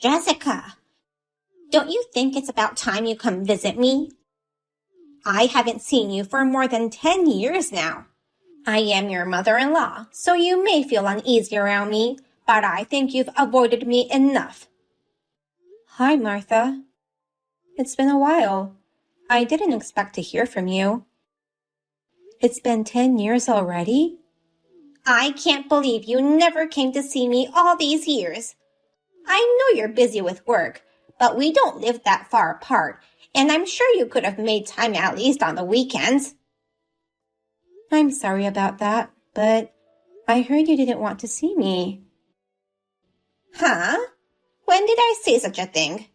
Jessica, don't you think it's about time you come visit me? I haven't seen you for more than 10 years now. I am your mother-in-law, so you may feel uneasy around me, but I think you've avoided me enough. Hi, Martha. It's been a while. I didn't expect to hear from you. It's been 10 years already? I can't believe you never came to see me all these years. I know you're busy with work, but we don't live that far apart, and I'm sure you could have made time at least on the weekends. I'm sorry about that, but I heard you didn't want to see me. Huh? When did I say such a thing?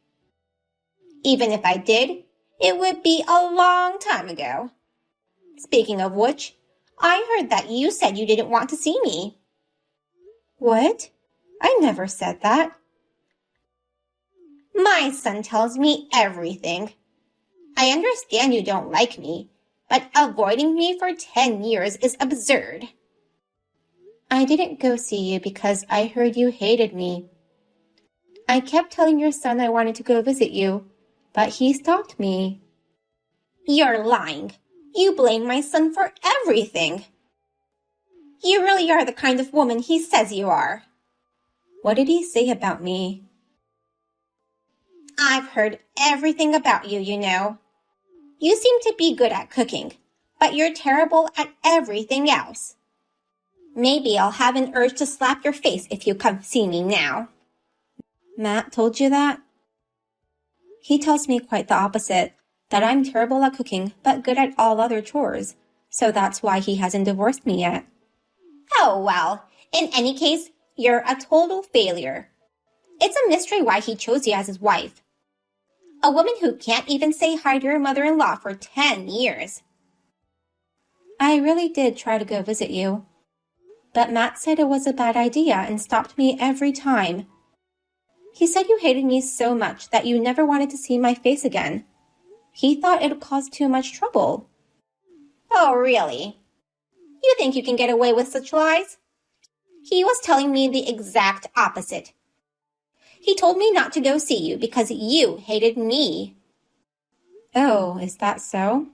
Even if I did, it would be a long time ago. Speaking of which, I heard that you said you didn't want to see me. What? I never said that. My son tells me everything. I understand you don't like me, but avoiding me for 10 years is absurd. I didn't go see you because I heard you hated me. I kept telling your son I wanted to go visit you, but he stopped me. You're lying. You blame my son for everything. You really are the kind of woman he says you are. What did he say about me? I've heard everything about you, you know. You seem to be good at cooking, but you're terrible at everything else. Maybe I'll have an urge to slap your face if you come see me now. Matt told you that? He tells me quite the opposite, that I'm terrible at cooking but good at all other chores, so that's why he hasn't divorced me yet. Oh, well, in any case, you're a total failure. It's a mystery why he chose you as his wife. A woman who can't even say hi to your mother-in-law for 10 years. I really did try to go visit you, but Matt said it was a bad idea and stopped me every time. He said you hated me so much that you never wanted to see my face again. He thought it would cause too much trouble. Oh, really? You think you can get away with such lies? He was telling me the exact opposite. He told me not to go see you because you hated me. Oh, is that so?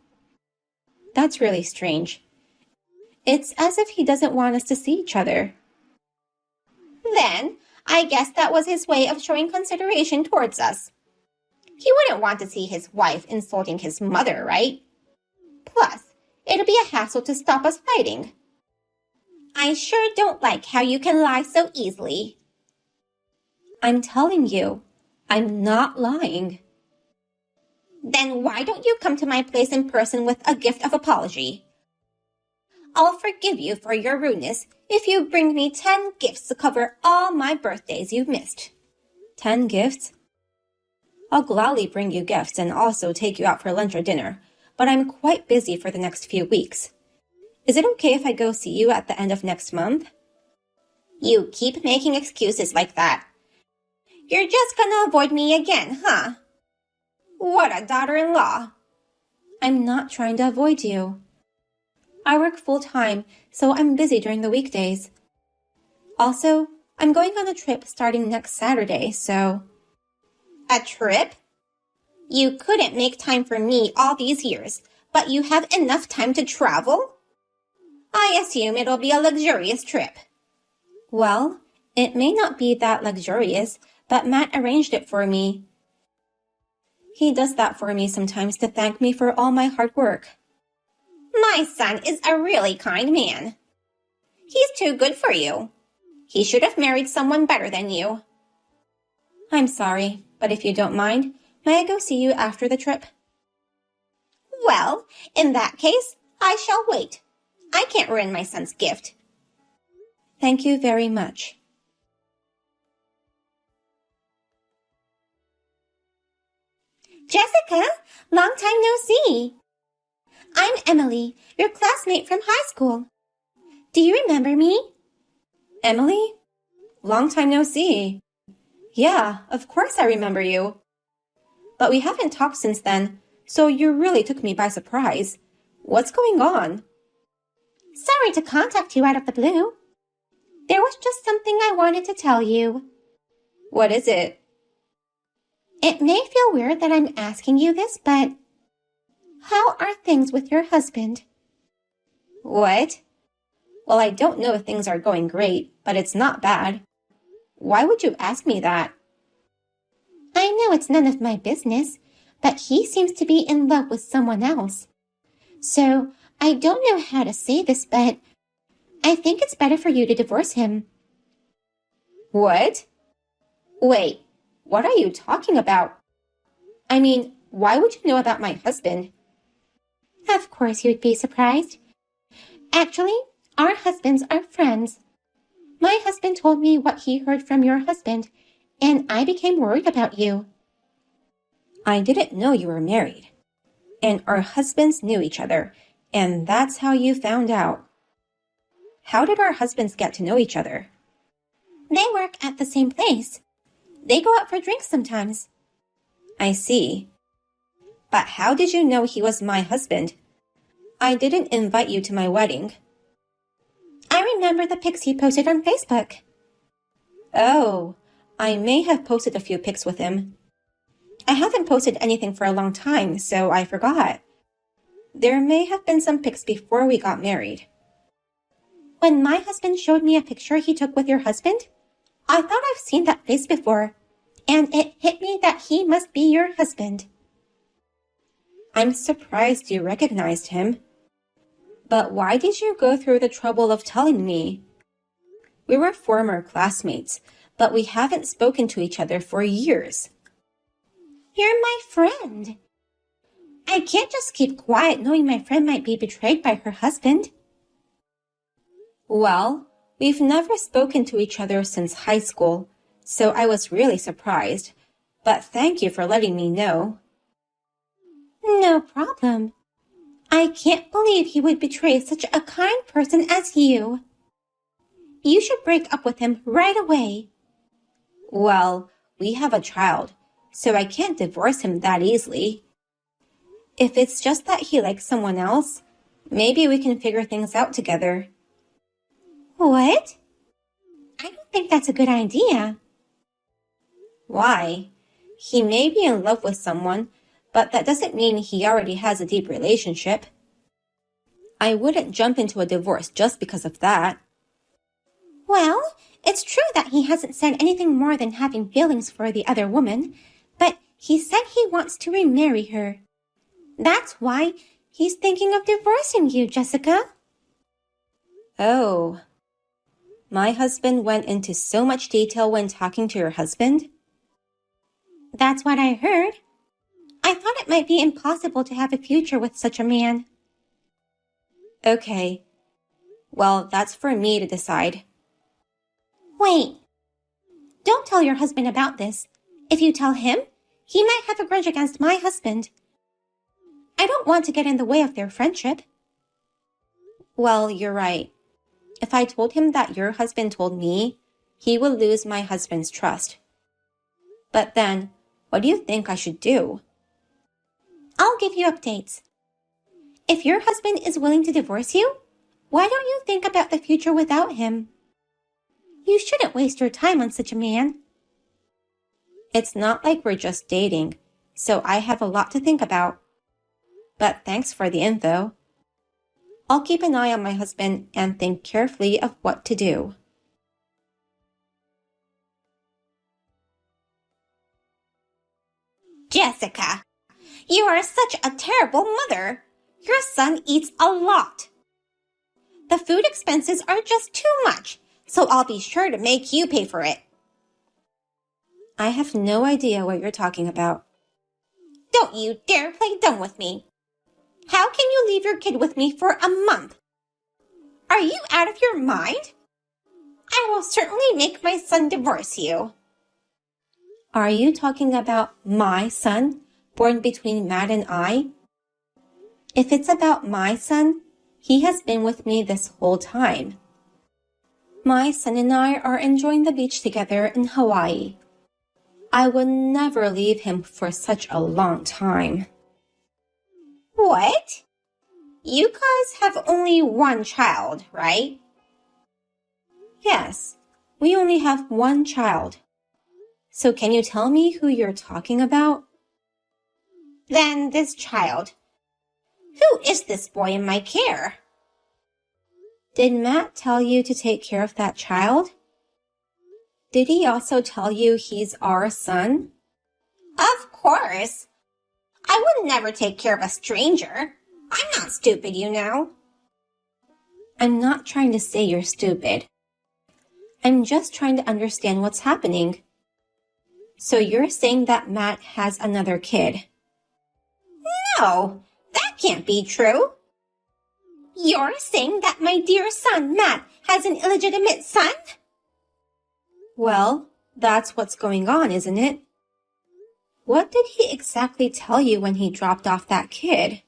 That's really strange. It's as if he doesn't want us to see each other. Then, I guess that was his way of showing consideration towards us. He wouldn't want to see his wife insulting his mother, right? Plus, it'll be a hassle to stop us fighting. I sure don't like how you can lie so easily. I'm telling you, I'm not lying. Then why don't you come to my place in person with a gift of apology? I'll forgive you for your rudeness if you bring me 10 gifts to cover all my birthdays you've missed. 10 gifts? I'll gladly bring you gifts and also take you out for lunch or dinner, but I'm quite busy for the next few weeks. Is it okay if I go see you at the end of next month? You keep making excuses like that. You're just gonna avoid me again, huh? What a daughter-in-law. I'm not trying to avoid you. I work full-time, so I'm busy during the weekdays. Also, I'm going on a trip starting next Saturday, so... A trip? You couldn't make time for me all these years, but you have enough time to travel? I assume it'll be a luxurious trip. Well, it may not be that luxurious, but Matt arranged it for me. He does that for me sometimes to thank me for all my hard work. My son is a really kind man. He's too good for you. He should have married someone better than you. I'm sorry, but if you don't mind, may I go see you after the trip? Well, in that case, I shall wait. I can't ruin my son's gift. Thank you very much. Jessica, long time no see. I'm Emily, your classmate from high school. Do you remember me? Emily? Long time no see. Yeah, of course I remember you. But we haven't talked since then, so you really took me by surprise. What's going on? Sorry to contact you out of the blue. There was just something I wanted to tell you. What is it? It may feel weird that I'm asking you this, but how are things with your husband? What? Well, I don't know if things are going great, but it's not bad. Why would you ask me that? I know it's none of my business, but he seems to be in love with someone else. So, I don't know how to say this, but I think it's better for you to divorce him. What? Wait, what are you talking about? I mean, why would you know about my husband? Of course you'd be surprised. Actually, our husbands are friends. My husband told me what he heard from your husband, and I became worried about you. I didn't know you were married. And our husbands knew each other, and that's how you found out. How did our husbands get to know each other? They work at the same place. They go out for drinks sometimes. I see. But how did you know he was my husband? I didn't invite you to my wedding. I remember the pics he posted on Facebook. Oh, I may have posted a few pics with him. I haven't posted anything for a long time, so I forgot. There may have been some pics before we got married. When my husband showed me a picture he took with your husband, I thought I've seen that face before, and it hit me that he must be your husband. I'm surprised you recognized him. But why did you go through the trouble of telling me? We were former classmates, but we haven't spoken to each other for years. You're my friend. I can't just keep quiet knowing my friend might be betrayed by her husband. Well, we've never spoken to each other since high school, so I was really surprised. But thank you for letting me know. No problem. I can't believe he would betray such a kind person as you. You should break up with him right away. Well, we have a child, so I can't divorce him that easily. If it's just that he likes someone else, maybe we can figure things out together. What? I don't think that's a good idea. Why? He may be in love with someone, but that doesn't mean he already has a deep relationship. I wouldn't jump into a divorce just because of that. Well, it's true that he hasn't said anything more than having feelings for the other woman, but he said he wants to remarry her. That's why he's thinking of divorcing you, Jessica. Oh. My husband went into so much detail when talking to your husband? That's what I heard. I thought it might be impossible to have a future with such a man. Okay. Well, that's for me to decide. Wait. Don't tell your husband about this. If you tell him, he might have a grudge against my husband. I don't want to get in the way of their friendship. Well, you're right. If I told him that your husband told me, he would lose my husband's trust. But then, what do you think I should do? I'll give you updates. If your husband is willing to divorce you, why don't you think about the future without him? You shouldn't waste your time on such a man. It's not like we're just dating, so I have a lot to think about. But thanks for the info. I'll keep an eye on my husband and think carefully of what to do. Jessica, you are such a terrible mother. Your son eats a lot. The food expenses are just too much, so I'll be sure to make you pay for it. I have no idea what you're talking about. Don't you dare play dumb with me. How can you leave your kid with me for a month? Are you out of your mind? I will certainly make my son divorce you. Are you talking about my son, born between Matt and I? If it's about my son, he has been with me this whole time. My son and I are enjoying the beach together in Hawaii. I would never leave him for such a long time. What? You guys have only one child, right? Yes, we only have one child. So can you tell me who you're talking about? Then this child. Who is this boy in my care? Did Matt tell you to take care of that child? Did he also tell you he's our son? Of course. I would never take care of a stranger. I'm not stupid, you know. I'm not trying to say you're stupid. I'm just trying to understand what's happening. So you're saying that Matt has another kid? No, that can't be true. You're saying that my dear son, Matt, has an illegitimate son? Well, that's what's going on, isn't it? What did he exactly tell you when he dropped off that kid?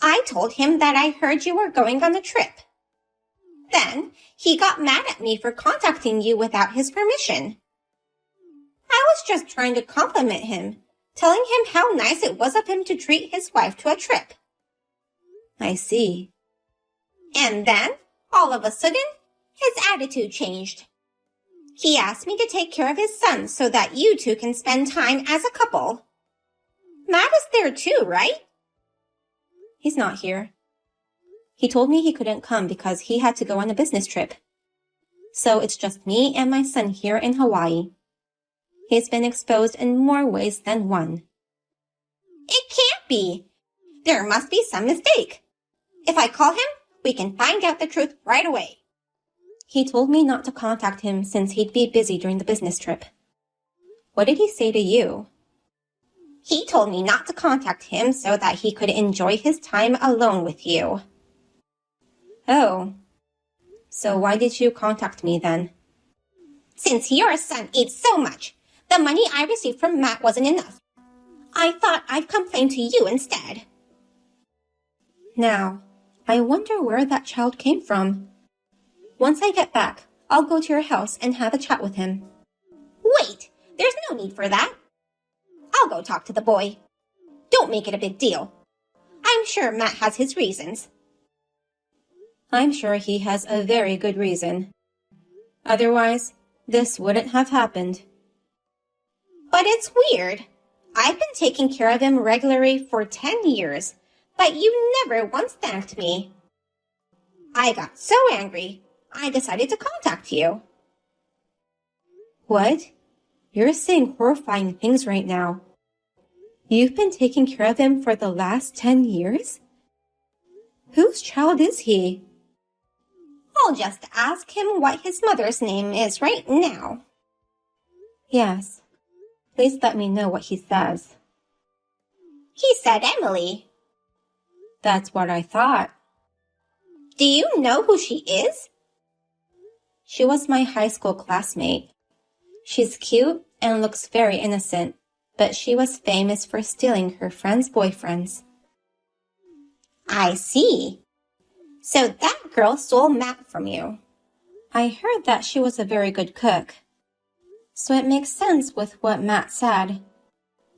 I told him that I heard you were going on a trip. Then he got mad at me for contacting you without his permission. I was just trying to compliment him, telling him how nice it was of him to treat his wife to a trip. I see. And then, all of a sudden, his attitude changed. He asked me to take care of his son so that you two can spend time as a couple. Matt is there too, right? He's not here. He told me he couldn't come because he had to go on a business trip. So it's just me and my son here in Hawaii. He's been exposed in more ways than one. It can't be. There must be some mistake. If I call him, we can find out the truth right away. He told me not to contact him since he'd be busy during the business trip. What did he say to you? He told me not to contact him so that he could enjoy his time alone with you. Oh. So why did you contact me then? Since your son ate so much, the money I received from Matt wasn't enough. I thought I'd complain to you instead. Now, I wonder where that child came from. Once I get back, I'll go to your house and have a chat with him. Wait, there's no need for that. I'll go talk to the boy. Don't make it a big deal. I'm sure Matt has his reasons. I'm sure he has a very good reason. Otherwise, this wouldn't have happened. But it's weird. I've been taking care of him regularly for 10 years, but you never once thanked me. I got so angry, I decided to contact you. What? You're saying horrifying things right now. You've been taking care of him for the last 10 years? Whose child is he? I'll just ask him what his mother's name is right now. Yes. Please let me know what he says. He said Emily. That's what I thought. Do you know who she is? She was my high school classmate. She's cute and looks very innocent, but she was famous for stealing her friends' boyfriends. I see. So that girl stole Matt from you. I heard that she was a very good cook. So it makes sense with what Matt said.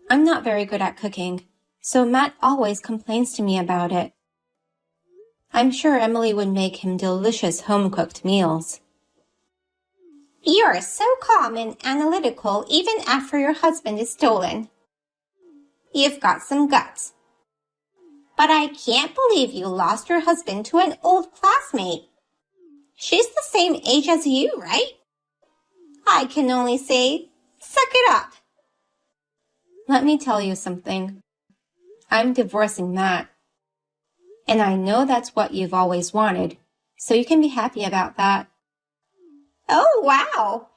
I'm not very good at cooking, so Matt always complains to me about it. I'm sure Emily would make him delicious home-cooked meals. You're so calm and analytical even after your husband is stolen. You've got some guts. But I can't believe you lost your husband to an old classmate. She's the same age as you, right? I can only say, suck it up. Let me tell you something. I'm divorcing Matt. And I know that's what you've always wanted, so you can be happy about that. Oh, wow.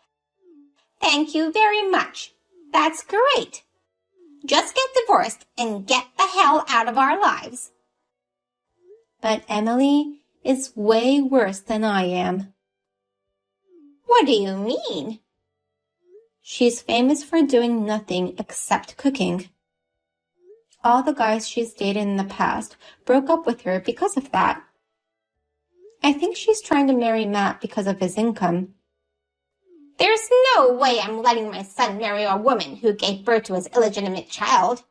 Thank you very much. That's great. Just get divorced and get the hell out of our lives. But Emily is way worse than I am. What do you mean? She's famous for doing nothing except cooking. All the guys she's dated in the past broke up with her because of that. I think she's trying to marry Matt because of his income. There's no way I'm letting my son marry a woman who gave birth to his illegitimate child.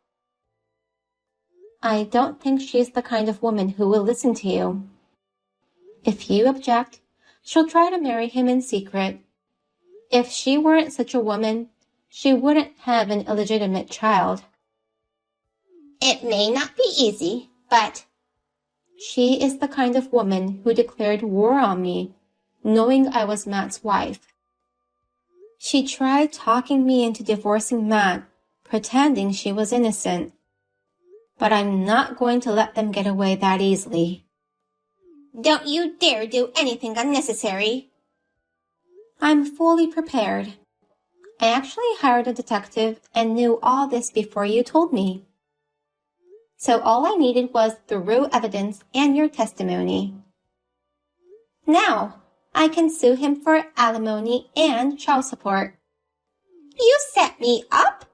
I don't think she's the kind of woman who will listen to you. If you object, she'll try to marry him in secret. If she weren't such a woman, she wouldn't have an illegitimate child. It may not be easy, but she is the kind of woman who declared war on me, knowing I was Matt's wife. She tried talking me into divorcing Matt, pretending she was innocent. But I'm not going to let them get away that easily. Don't you dare do anything unnecessary. I'm fully prepared. I actually hired a detective and knew all this before you told me. So all I needed was the raw evidence and your testimony. Now, I can sue him for alimony and child support. You set me up?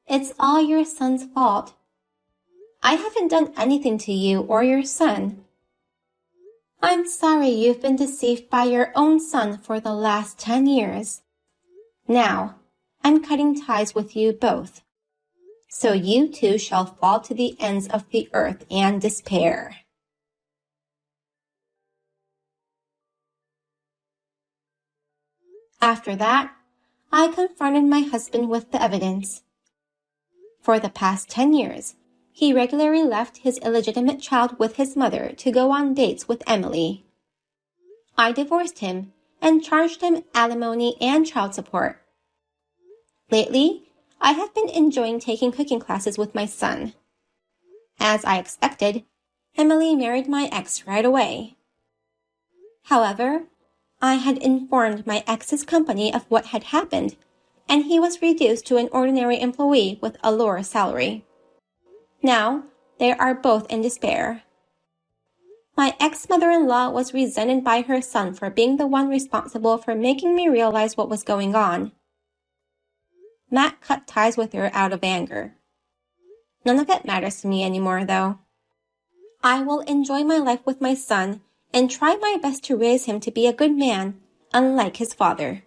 It's all your son's fault. I haven't done anything to you or your son. I'm sorry you've been deceived by your own son for the last 10 years. Now, I'm cutting ties with you both. So you two shall fall to the ends of the earth and despair. After that, I confronted my husband with the evidence. For the past 10 years, he regularly left his illegitimate child with his mother to go on dates with Emily. I divorced him and charged him alimony and child support. Lately, I have been enjoying taking cooking classes with my son. As I expected, Emily married my ex right away. However, I had informed my ex's company of what had happened, and he was reduced to an ordinary employee with a lower salary. Now, they are both in despair. My ex-mother-in-law was resented by her son for being the one responsible for making me realize what was going on. Matt cut ties with her out of anger. None of it matters to me anymore, though. I will enjoy my life with my son and try my best to raise him to be a good man, unlike his father.